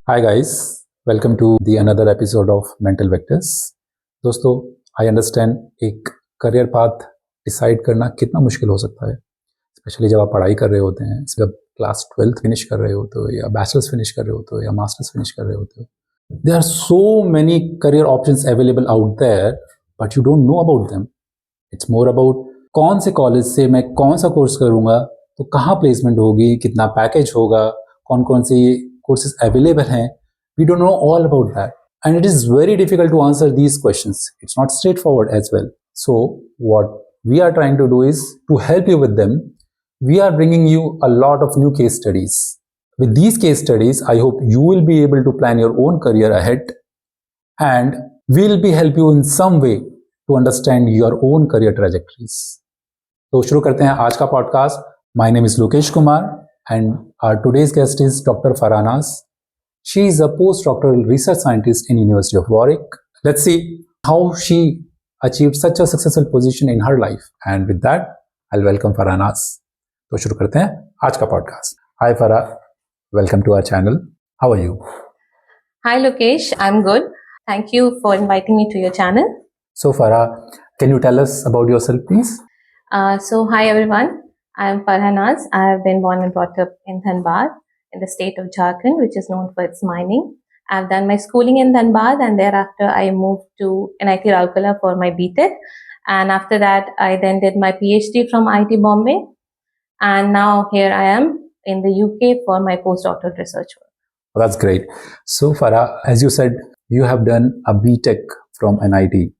Hi guys, welcome to the another episode of Mental Vectors. दोस्तों, I understand एक career path decide करना कितना मुश्किल हो सकता है, स्पेशली जब आप पढ़ाई कर रहे होते हैं, जब क्लास 12th फिनिश कर रहे होते हो या बैचलर्स फिनिश कर रहे होते हो या मास्टर्स फिनिश कर रहे होते हो. There are so many career options available out there, but you don't know about them. It's more about कौन से कॉलेज से मैं कौन सा कोर्स करूँगा, तो कहाँ प्लेसमेंट होगी, कितना पैकेज होगा, कौन कौन से courses available हैं. We don't know all about that, and it is very difficult to answer these questions. It's not straightforward as well. So what we are trying to do is to help you with them. We are bringing you a lot of new case studies. With these case studies, I hope you will be able to plan your own career ahead, and we'll be help you in some way to understand your own career trajectories. तो शुरू करते हैं आज का podcast. My name is Lokesh Kumar, and our today's guest is Dr. Farha Naaz. She is a postdoctoral research scientist in University of Warwick. Let's see how she achieved such a successful position in her life. And with that, I'll welcome Farha Naaz. तो शुरू करते हैं आज का podcast. Hi Farha, welcome to our channel. How are you? Hi Lokesh, I'm good. Thank you for inviting me to your channel. So Farha, can you tell us about yourself, please? Hi everyone. I'm Farha Naaz. I have been born and brought up in Dhanbad, in the state of Jharkhand, which is known for its mining. I've done my schooling in Dhanbad, and thereafter I moved to NIT Rourkela for my B.Tech. And after that, I then did my PhD from IIT Bombay. And now here I am in the UK for my postdoctoral research work. Well, that's great. So Farha, as you said, you have done a B.Tech from NIT.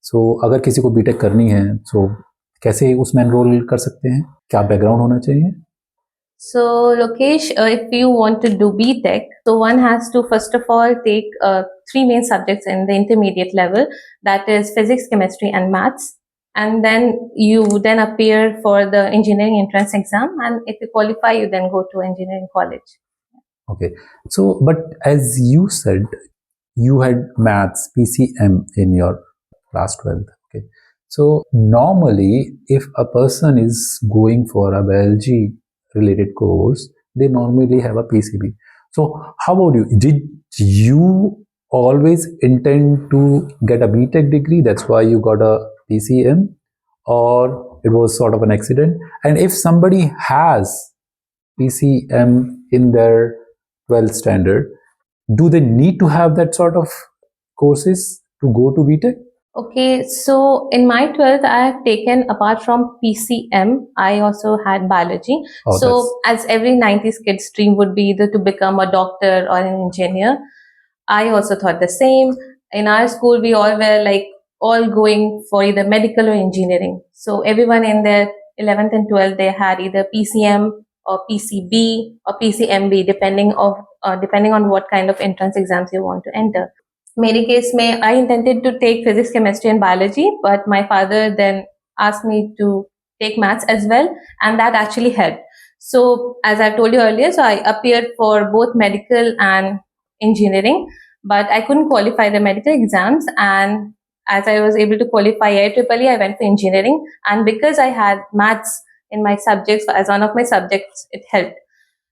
So अगर किसी को B.Tech करनी है, so कैसे उसमें enrol कर सकते हैं? क्या बैकग्राउंड होना चाहिए? So Lokesh, if you want to do B.Tech, so one has to first of all take three main subjects in the intermediate level, that is physics, chemistry and maths. And then you then appear for the engineering entrance exam, and if you qualify, you then go to engineering college. Okay. So, but as you said, you had maths, PCM in your class 12th. Okay. So normally, if a person is going for a biology related course, they normally have a PCB. So how about you? Did you always intend to get a B.Tech degree? That's why you got a PCM, or it was sort of an accident? And if somebody has PCM in their 12th standard, do they need to have that sort of courses to go to B.Tech? Okay, so in my 12th, I have taken, apart from PCM, I also had biology. As every 90s kid's dream would be either to become a doctor or an engineer, I also thought the same. In our school, we all were all going for either medical or engineering. So everyone in their 11th and 12th, they had either PCM or PCB or PCMB, depending on what kind of entrance exams you want to enter. मेरे case में I intended to take physics, chemistry and biology, but my father then asked me to take maths as well, and that actually helped. So as I told you earlier, so I appeared for both medical and engineering, but I couldn't qualify the medical exams, and as I was able to qualify IEEE, I went for engineering, and because I had maths in my subjects as one of my subjects, it helped.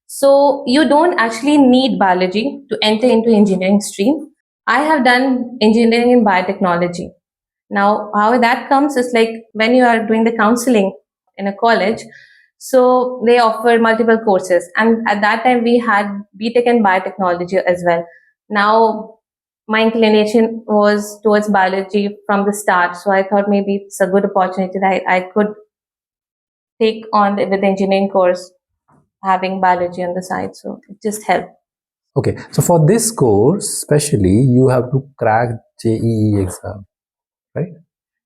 So you don't actually need biology to enter into engineering stream. I have done engineering in biotechnology. Now, how that comes is when you are doing the counseling in a college, so they offer multiple courses. And at that time, we had B.Tech in biotechnology as well. Now, my inclination was towards biology from the start. So I thought maybe it's a good opportunity that I could take on with the engineering course, having biology on the side. So it just helped. Okay, so for this course, especially, you have to crack JEE exam, right?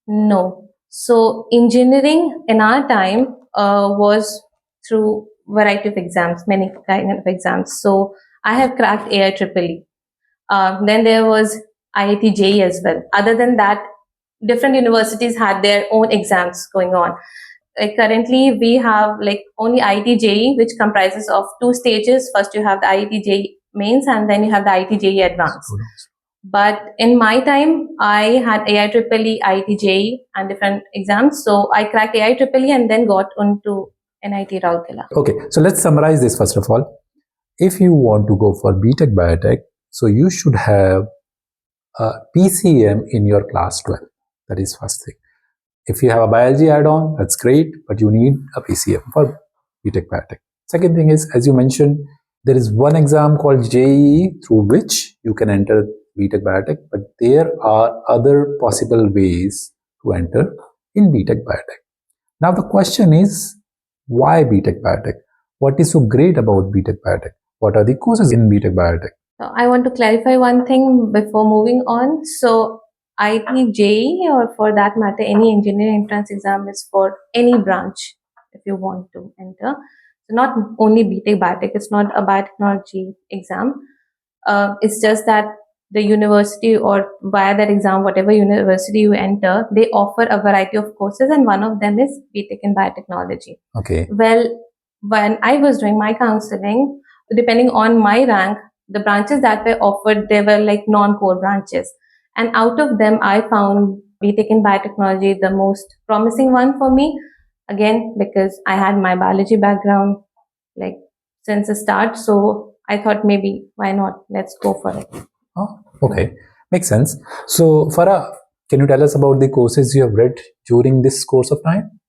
No. So engineering in our time was through variety of exams, many kind of exams. So I have cracked IEEE. Then there was IIT JEE as well. Other than that, different universities had their own exams going on. Currently, we have only IIT JEE, which comprises of two stages. First, you have the IIT JEE mains, and then you have the IIT JEE advanced. But in my time, I had IIEEE, IIT JEE, and different exams. So I cracked IIEEE and then got onto NIT Rourkela. Okay, so let's summarize this first of all. If you want to go for B.Tech Biotech, So you should have a PCM in your class 12. That is first thing. If you have a biology add-on, that's great, but you need a PCM for B.Tech Biotech. Second thing is, as you mentioned, there is one exam called JEE through which you can enter B.Tech Biotech, but there are other possible ways to enter in B.Tech Biotech. Now the question is, why B.Tech Biotech? What is so great about B.Tech Biotech? What are the courses in B.Tech Biotech? So I want to clarify one thing before moving on. So IT JEE, or for that matter, any engineering entrance exam, is for any branch if you want to enter. So not only B.Tech Biotech, it's not a biotechnology exam. It's just that the university, or via that exam, whatever university you enter, they offer a variety of courses, and one of them is B.Tech in biotechnology. Okay. Well, when I was doing my counseling, depending on my rank, the branches that were offered, they were like non-core branches. And out of them, I found B.Tech in biotechnology the most promising one for me. Again, because I had my biology background like since the start. So I thought maybe why not? Let's go for it. Oh, okay. Makes sense. So, Farha, can you tell us about the courses you have read during this course of time?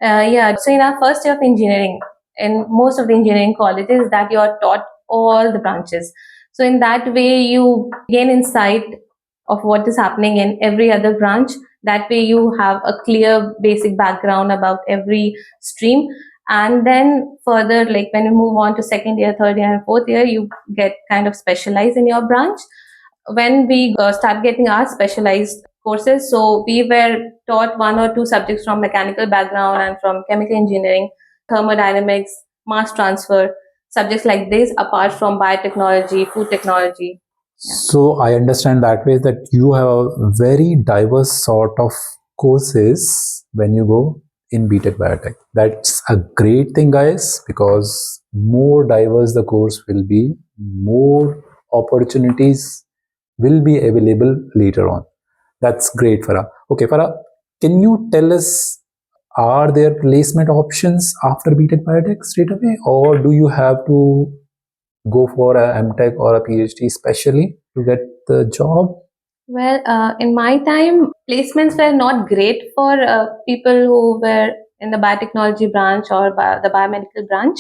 Yeah. So in our first year of engineering, in most of the engineering colleges, that you are taught all the branches. So in that way, you gain insight of what is happening in every other branch. That way, you have a clear basic background about every stream. And then further, like when you move on to second year, third year, and fourth year, you get kind of specialized in your branch. When we start getting our specialized courses, so we were taught one or two subjects from mechanical background and from chemical engineering, thermodynamics, mass transfer, subjects like this, apart from biotechnology, food technology. Yeah. So I understand that way that you have a very diverse sort of courses when you go in B.Tech Biotech. That's a great thing, guys, because more diverse the course will be, more opportunities will be available later on. That's great, Farah. Okay, Farah, can you tell us, are there placement options after B.Tech Biotech straight away, or do you have to go for a M.Tech or a PhD specially to get the job? Well, in my time, placements were not great for people who were in the biotechnology branch or the biomedical branch.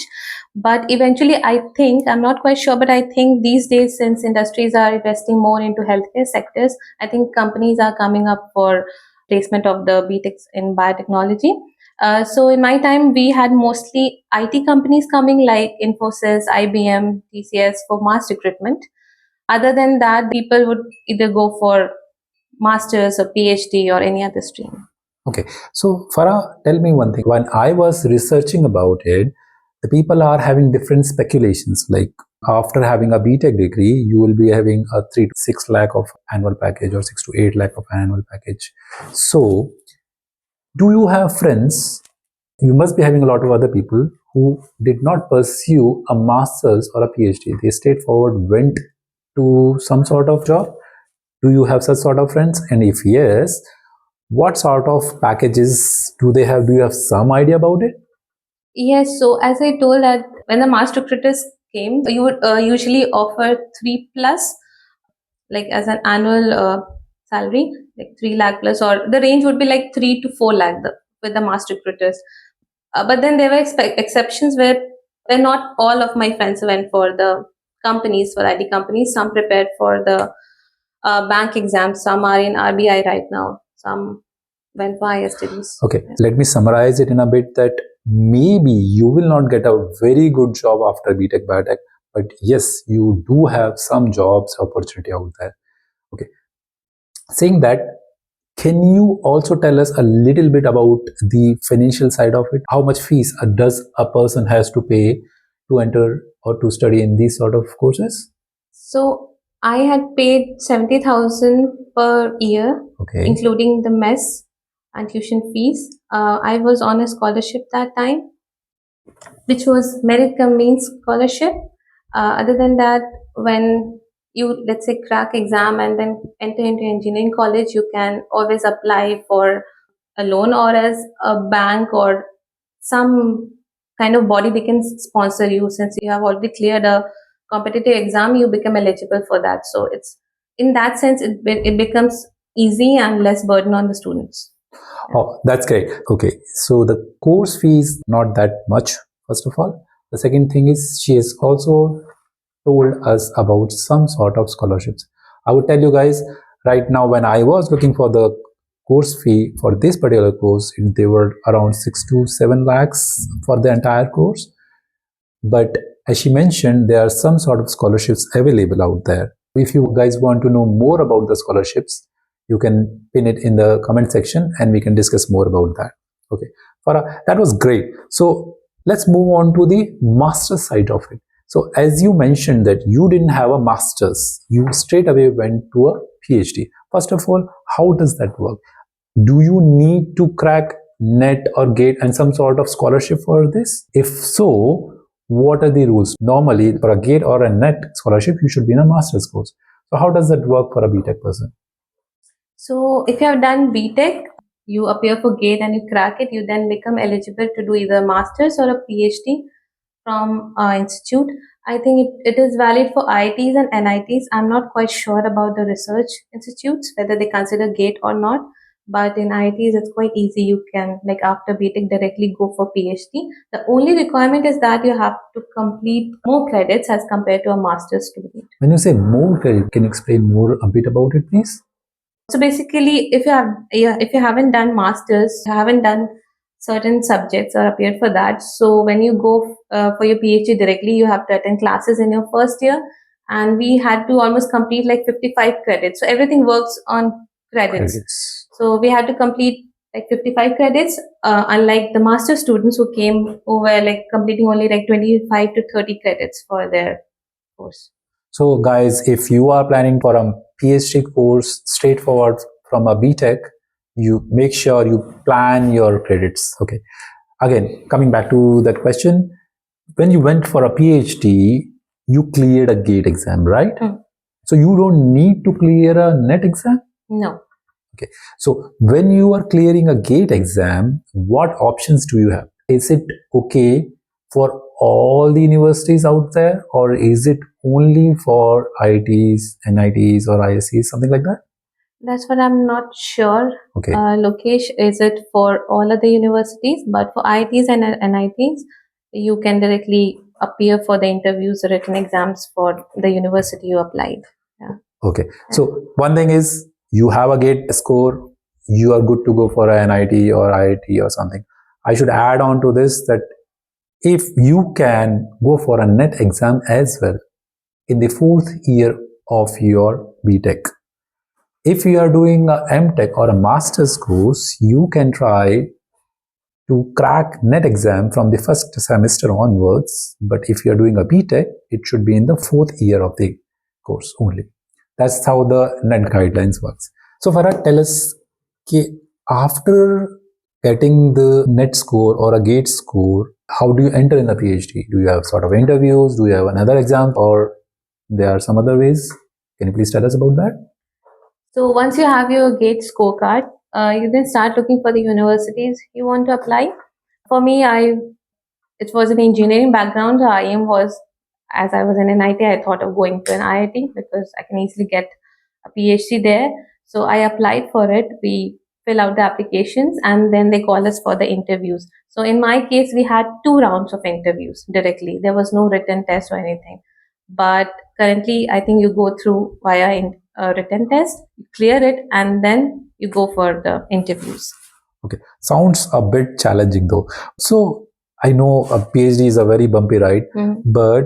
But eventually, I think, I'm not quite sure, but I think these days, since industries are investing more into healthcare sectors, I think companies are coming up for placement of the B.Techs in biotechnology. So in my time, we had mostly IT companies coming like Infosys, IBM, TCS for mass recruitment. Other than that, people would either go for master's or PhD or any other stream. Okay, so Farah, tell me one thing. When I was researching about it, the people are having different speculations. Like after having a B.Tech degree, you will be having a 3 to 6 lakh of annual package or 6 to 8 lakh of annual package. So, do you have friends? You must be having a lot of other people who did not pursue a master's or a PhD. They stayed forward, went to some sort of job. Do you have such sort of friends? And if yes, what sort of packages do they have? Do you have some idea about it? Yes, so as I told that when the master recruiters came, you would usually offer 3 plus, like as an annual salary, like 3 lakh plus, or the range would be like 3 to 4 lakh with the master recruiters. But then there were exceptions where not all of my friends went for the companies, for IT companies. Some prepared for the bank exams. Some are in RBI right now. Some went for higher studies. Okay, let me summarize it in a bit that maybe you will not get a very good job after B.Tech Biotech, but yes, you do have some jobs opportunity out there. Okay, saying that, can you also tell us a little bit about the financial side of it? How much fees does a person has to pay to enter or to study in these sort of courses? So I had paid 70,000 per year, Okay. including the mess and tuition fees. I was on a scholarship that time, which was merit cum means scholarship. Other than that, when you, let's say, crack exam and then enter into engineering college, you can always apply for a loan, or as a bank or some kind of body they can sponsor you, since you have already cleared a competitive exam, you become eligible for that. So it's in that sense, it becomes easy and less burden on the students. Oh, that's great. Okay, so the course fee is not that much, first of all. The second thing is she has also told us about some sort of scholarships. I would tell you guys right now, when I was looking for the course fee for this particular course, they were around 6 to 7 lakhs for the entire course. But as she mentioned, there are some sort of scholarships available out there. If you guys want to know more about the scholarships, you can pin it in the comment section and we can discuss more about that. Okay, Farha, that was great. So let's move on to the master's side of it. So as you mentioned that you didn't have a master's, you straight away went to a PhD. First of all, how does that work? Do you need to crack NET or GATE and some sort of scholarship for this? If so, what are the rules? Normally, for a GATE or a NET scholarship, you should be in a master's course. So how does that work for a B.Tech person? So if you have done B.Tech, you appear for GATE and you crack it, you then become eligible to do either a master's or a PhD from institute. I think it is valid for IITs and NITs. I'm not quite sure about the research institutes, whether they consider GATE or not. But in IITs, it's quite easy. You can, like after B.Tech, directly go for PhD. The only requirement is that you have to complete more credits as compared to a master's student. When you say more credit, can you explain more a bit about it, please? So basically, if you haven't done masters, you haven't done certain subjects or appeared for that. So when you go for your PhD directly, you have to attend classes in your first year, and we had to almost complete like 55 credits. So everything works on credits. So we had to complete like 55 credits, unlike the master students who came over like completing only like 25 to 30 credits for their course. So guys, if you are planning for a PhD course straightforward from a B.Tech, you make sure you plan your credits. Okay. Again, coming back to that question, when you went for a PhD, you cleared a GATE exam, right? So you don't need to clear a NET exam? No. Okay. So when you are clearing a GATE exam, what options do you have? Is it okay for all the universities out there, or is it only for IITs, NITs, or ISCs, something like that? That's what I'm not sure. Okay. Lokesh, is it for all of the universities? But for IITs and NITs, you can directly appear for the interviews, written exams for the university you applied. Yeah. Okay. So one thing is you have a GATE score, you are good to go for a NIT or IIT or something. I should add on to this that if you can go for a NET exam as well in the 4th year of your B.Tech. If you are doing a M.Tech or a master's course, you can try to crack NET exam from the 1st semester onwards. But if you are doing a B.Tech, it should be in the 4th year of the course only. That's how the NET guidelines works. So Farha, tell us, after getting the NET score or a GATE score, how do you enter in the PhD? Do you have sort of interviews? Do you have another exam, or there are some other ways? Can you please tell us about that? So once you have your GATE scorecard, you then start looking for the universities you want to apply. For me, it was an engineering background. Our aim was, as I was in an IT, I thought of going to an IIT because I can easily get a PhD there. So I applied for it. We fill out the applications and then they call us for the interviews. So in my case, we had 2 rounds of interviews directly. There was no written test or anything. But currently, I think you go through via a written test, you clear it, and then you go for the interviews. Okay, sounds a bit challenging though. So I know a PhD is a very bumpy ride, but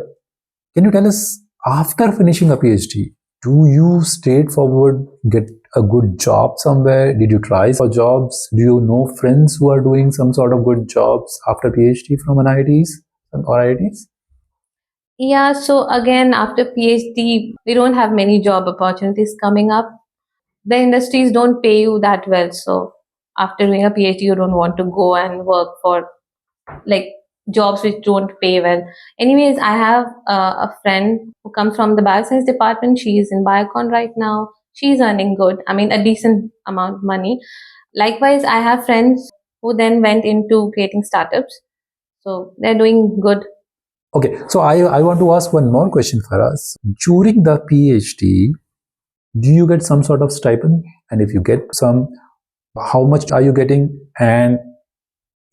can you tell us, after finishing a PhD, do you straightforward get a good job somewhere? Did you try for jobs? Do you know friends who are doing some sort of good jobs after PhD from an IITs or IITs? Yeah, so again, after PhD, we don't have many job opportunities coming up. The industries don't pay you that well. So after doing a PhD, you don't want to go and work for like jobs which don't pay well. Anyways, I have a friend who comes from the bioscience department. She is in Biocon right now. She's earning good. I mean, a decent amount of money. Likewise, I have friends who then went into creating startups. So they're doing good. Okay, so I want to ask one more question for us. During the PhD, do you get some sort of stipend? And if you get some, how much are you getting? And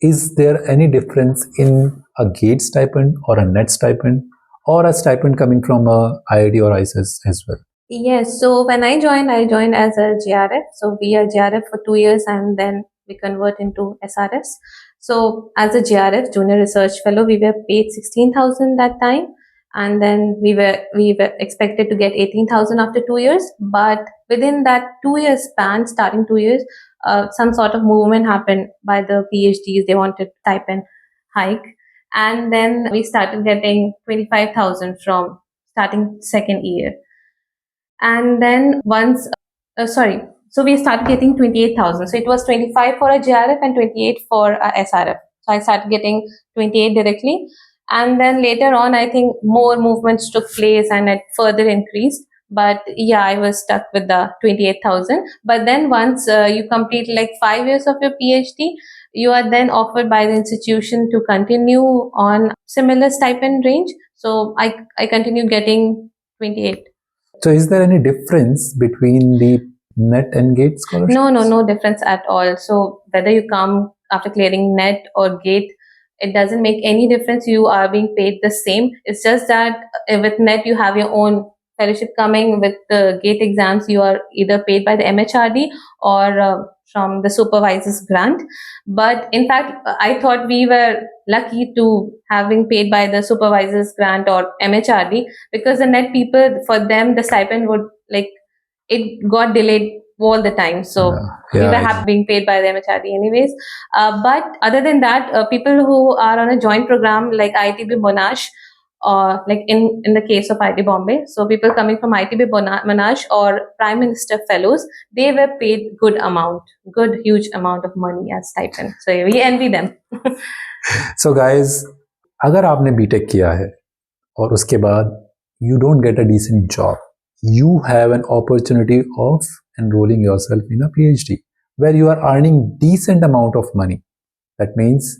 is there any difference in a gate stipend or a net stipend or a stipend coming from a IIT or ISS as well? Yes, so when I joined as a GRF. So we are GRF for 2 years and then we convert into SRS. So as a GRF, Junior Research Fellow, we were paid 16,000 that time, and then we were expected to get 18,000 after 2 years. But within that 2 year span, starting 2 years, some sort of movement happened by the PhDs. They wanted stipend hike, and then we started getting 25,000 from starting second year. And then once, so we started getting 28,000. So it was 25 for a GRF and 28 for a SRF. So I started getting 28 directly. And then later on, I think more movements took place and it further increased. But yeah, I was stuck with the 28,000. But then once you complete like 5 years of your PhD, you are then offered by the institution to continue on similar stipend range. So I continued getting 28. So is there any difference between the net and gate scholarships? No difference at all. So whether you come after clearing net or gate, it doesn't make any difference. You are being paid the same. It's just that with net you have your own fellowship coming. With the gate exams, you are either paid by the MHRD or from the supervisor's grant. But in fact, I thought we were lucky to having paid by the supervisor's grant or MHRD, because the net people, for them the stipend would like, it got delayed all the time. So we were happy being paid by the MHRD anyways. But other than that, people who are on a joint program like ITB Monash, or like in the case of IIT Bombay, so people coming from ITB Monash or Prime Minister Fellows, they were paid good huge amount of money as stipend. So we envy them. So guys, अगर आपने B.Tech किया है और उसके बाद you don't get a decent job, you have an opportunity of enrolling yourself in a PhD where you are earning decent amount of money. That means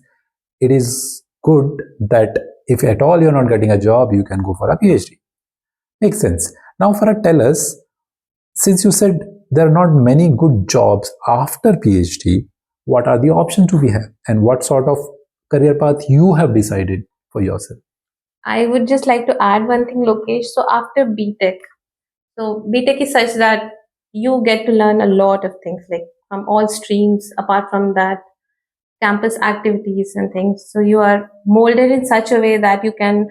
it is good that if at all you're not getting a job, you can go for a PhD. Makes sense. Now Farha, tell us, since you said there are not many good jobs after PhD, what are the options do we have and what sort of career path you have decided for yourself? I would just like to add one thing, Lokesh. So after B.Tech, so B.Tech is such that you get to learn a lot of things, like from all streams. Apart from that, campus activities and things. So you are molded in such a way that you can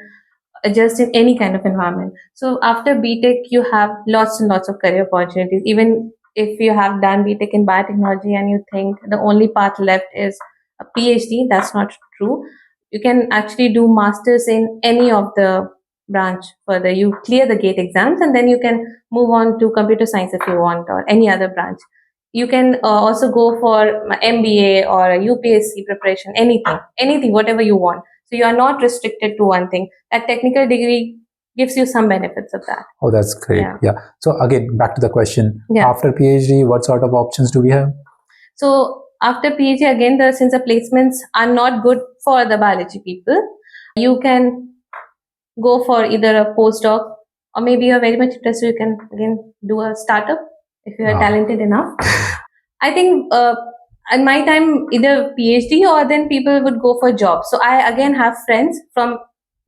adjust in any kind of environment. So after B.Tech, you have lots and lots of career opportunities. Even if you have done B.Tech in biotechnology and you think the only path left is a PhD, that's not true. You can actually do masters in any of the branch further. You clear the gate exams and then you can move on to computer science if you want, or any other branch. You can also go for MBA or a UPSC preparation, anything, whatever you want. So you are not restricted to one thing. That technical degree gives you some benefits of that. Oh, that's great. Yeah. So again, back to the question. Yeah. After PhD, what sort of options do we have? So after PhD, again, since the placements are not good for the biology people, you can go for either a postdoc, or maybe you're very much interested, you can again do a startup if you are talented enough. I think in my time, either PhD or then people would go for jobs. So I again have friends from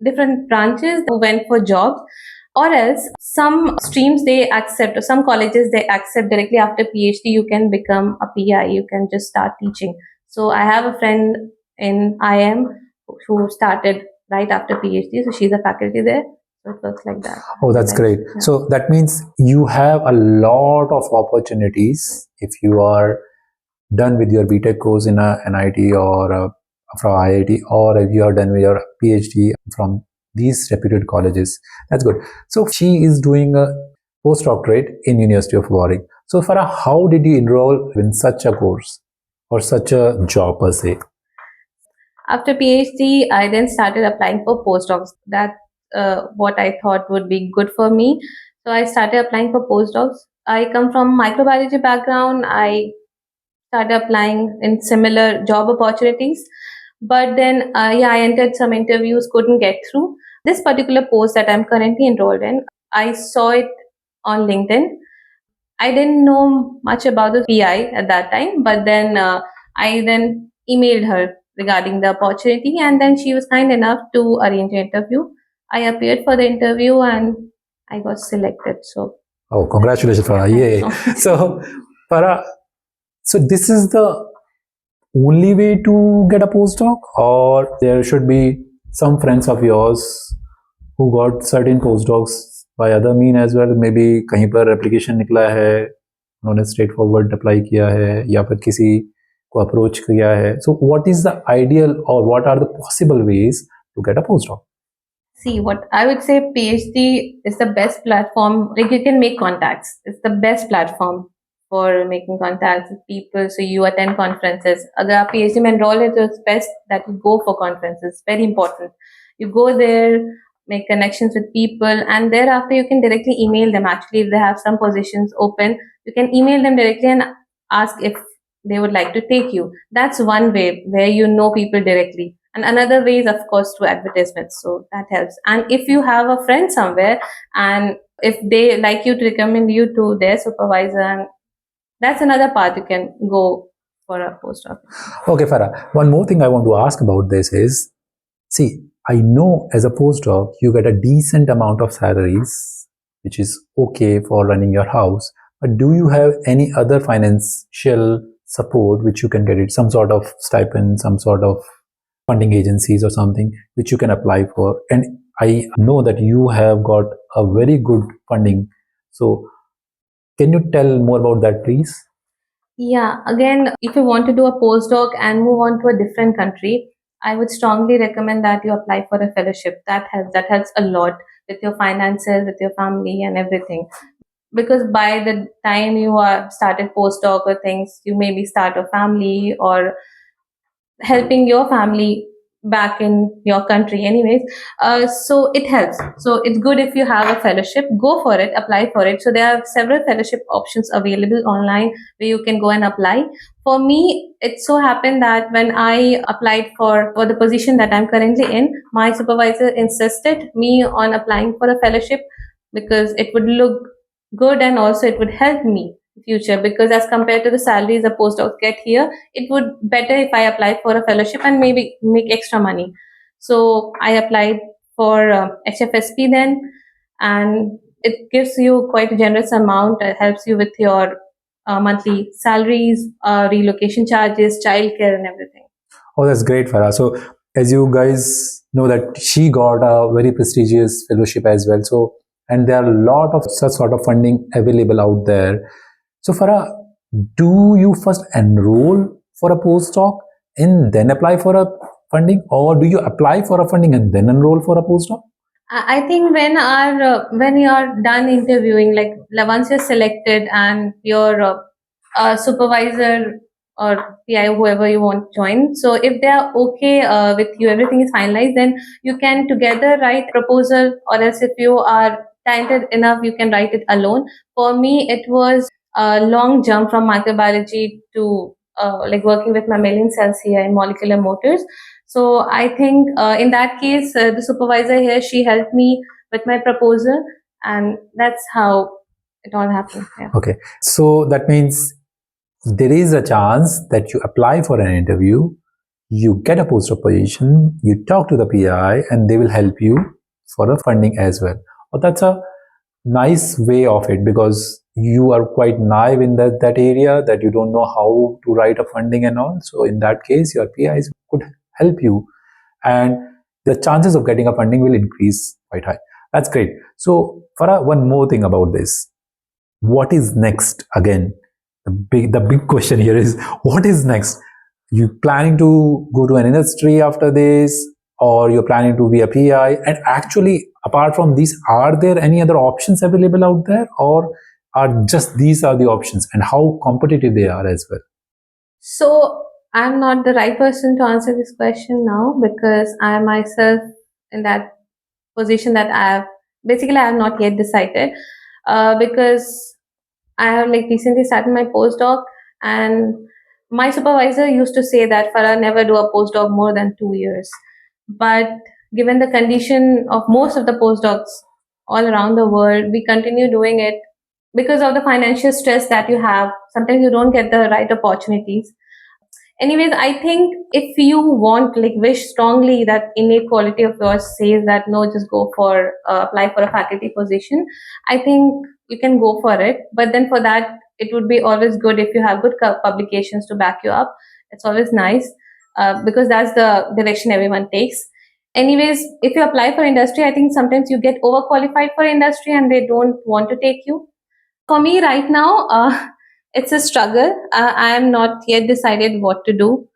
different branches who went for jobs, or else some streams they accept, or some colleges they accept directly after PhD. You can become a PI, you can just start teaching. So I have a friend in IM who started right after PhD, so she's a faculty there. So it works like that. Oh, that's great. Yeah. So that means you have a lot of opportunities if you are done with your B.Tech course in an NIT or from IIT, or if you are done with your PhD from these reputed colleges. That's good. So she is doing a postdoctorate in University of Warwick. So Farha, how did you enroll in such a course or such a job per se? After PhD, I then started applying for postdocs. That's what I thought would be good for me. So I started applying for postdocs. I come from microbiology background. I started applying in similar job opportunities. But then, I entered some interviews, couldn't get through. This particular post that I'm currently enrolled in, I saw it on LinkedIn. I didn't know much about the PI at that time, but then I then emailed her regarding the opportunity, and then she was kind enough to arrange an interview. I appeared for the interview and I got selected. So, oh, congratulations, Farha. Yeah. So, Farha, so this is the only way to get a postdoc, or there should be some friends of yours who got certain postdocs by other mean as well? Maybe कहीं पर application निकला है, उन्होंने straight forward apply किया है, या फिर किसी को approach किया है. So what is the ideal or what are the possible ways to get a postdoc? see, what I would say, PhD is the best platform. Like, you can make contacts. It's the best platform for making contacts with people. So you attend conferences. अगर आप PhD में enroll है, तो it's best that you go for conferences. Very important. You go there, make connections with people, and thereafter you can directly email them. Actually, if they have some positions open, you can email them directly and ask if they would like to take you. That's one way where you know people directly. And another way is, of course, through advertisements. So that helps. And if you have a friend somewhere and if they like you to recommend you to their supervisor, and that's another path you can go for a postdoc. Okay, Farah. One more thing I want to ask about this is, see, I know as a postdoc, you get a decent amount of salaries, which is okay for running your house. But do you have any other financial support which you can get it? Some sort of stipend, some sort of funding agencies or something which you can apply for? And I know that you have got a very good funding. So can you tell more about that, please? Yeah, again, if you want to do a postdoc and move on to a different country, I would strongly recommend that you apply for a fellowship. That helps. That helps a lot with your finances, with your family, and everything. Because by the time you are started postdoc or things, you maybe start a family or helping your family back in your country anyways, so it helps. So it's good if you have a fellowship, go for it, apply for it. So there are several fellowship options available online where you can go and apply. For me, it so happened that when I applied for the position that I'm currently in, my supervisor insisted me on applying for a fellowship because it would look good and also it would help me in future, because as compared to the salaries the postdocs get here, it would better if I apply for a fellowship and maybe make extra money. So I applied for HFSP then, and it gives you quite a generous amount. It helps you with your monthly salaries, relocation charges, childcare, and everything. Oh, that's great, Farah. So, as you guys know, that she got a very prestigious fellowship as well. So, and there are a lot of such sort of funding available out there. So, Farah, do you first enroll for a postdoc and then apply for a funding, or do you apply for a funding and then enroll for a postdoc? I think when you are done interviewing, like once you're selected and your supervisor or PI, whoever you want to join, so if they are okay with you, everything is finalized, then you can together write proposal, or else if you are talented enough, you can write it alone. For me, it was a long jump from microbiology to like working with mammalian cells here in molecular motors. So I think in that case, the supervisor here, she helped me with my proposal, and that's how it all happened. Yeah. Okay, so that means there is a chance that you apply for an interview, you get a postdoc position, you talk to the PI, and they will help you for the funding as well. But that's a nice way of it, because you are quite naive in that area, that you don't know how to write a funding and all. So in that case, your PIs could help you, and the chances of getting a funding will increase quite high. That's great. So Farah, one more thing about this. What is next? Again, the big question here is, what is next? You planning to go to an industry after this, or you're planning to be a PI? And actually, apart from these, are there any other options available out there, or are just these are the options, and how competitive they are as well? So I'm not the right person to answer this question now, because I myself in that position that I have not yet decided, because I have like recently started my postdoc, and my supervisor used to say that Farah, never do a postdoc more than 2 years. But given the condition of most of the postdocs all around the world, we continue doing it because of the financial stress that you have. Sometimes you don't get the right opportunities. Anyways, I think if you want, like, wish strongly, that innate quality of yours says that no, just go for apply for a faculty position, I think you can go for it. But then for that, it would be always good if you have good publications to back you up. It's always nice, because that's the direction everyone takes. Anyways, if you apply for industry, I think sometimes you get overqualified for industry and they don't want to take you. For me right now, it's a struggle. I am not yet decided what to do.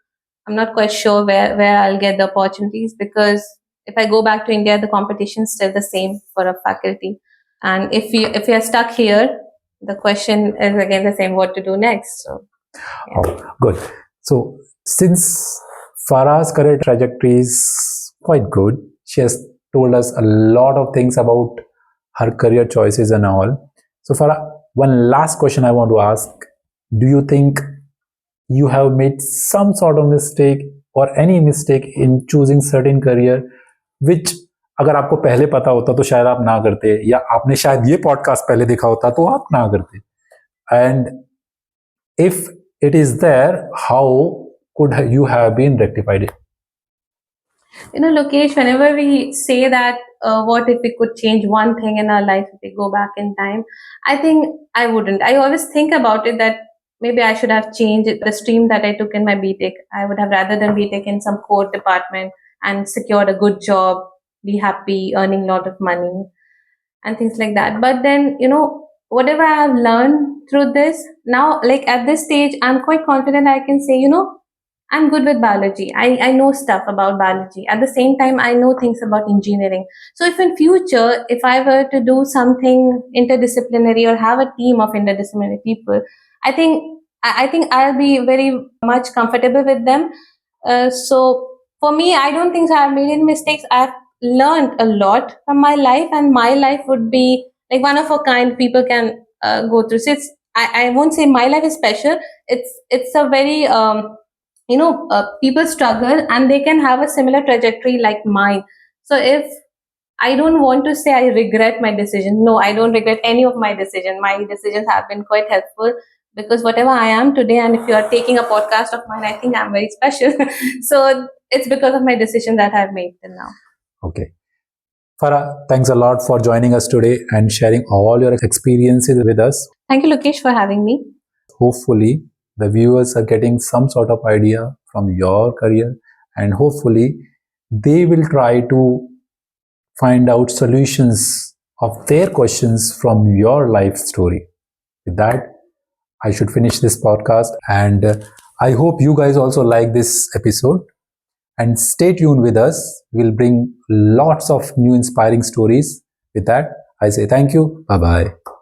I'm not quite sure where I'll get the opportunities, because if I go back to India, the competition is still the same for a faculty. And if you're stuck here, the question is again the same: what to do next? So, yeah. Oh, good. So, since Farah's career trajectory is quite good, she has told us a lot of things about her career choices and all. So, Farah, one last question I want to ask: do you think you have made some sort of mistake or any mistake in choosing certain career, which अगर आपको पहले पता होता तो शायद आप ना करते, या आपने शायद ये पॉडकास्ट पहले देखा होता तो आप ना करते? And if it is there, how could you have been rectified it? Lokesh, whenever we say that, what if we could change one thing in our life if we go back in time, I think I wouldn't. I always think about it that maybe I should have changed the stream that I took in my B.Tech. I would have rather done B.Tech in some core department and secured a good job, be happy, earning a lot of money and things like that. But then, whatever I have learned through this, now, like at this stage, I'm quite confident I can say, I'm good with biology. I know stuff about biology. At the same time, I know things about engineering. So if in future, if I were to do something interdisciplinary or have a team of interdisciplinary people, I think I'll be very much comfortable with them. So for me, I don't think so I've made any mistakes. I've learned a lot from my life, and my life would be like one of a kind people can go through. So I won't say my life is special. It's a very people struggle and they can have a similar trajectory like mine. So if I don't want to say I regret my decision, no, I don't regret any of my decision. My decisions have been quite helpful, because whatever I am today, and if you are taking a podcast of mine, I think I'm very special. So it's because of my decision that I've made till now. Okay. Farah, thanks a lot for joining us today and sharing all your experiences with us. Thank you, Lokesh, for having me. Hopefully, the viewers are getting some sort of idea from your career, and hopefully they will try to find out solutions of their questions from your life story. With that, I should finish this podcast, and I hope you guys also like this episode, and stay tuned with us. We'll bring lots of new inspiring stories. With that, I say thank you. Bye bye.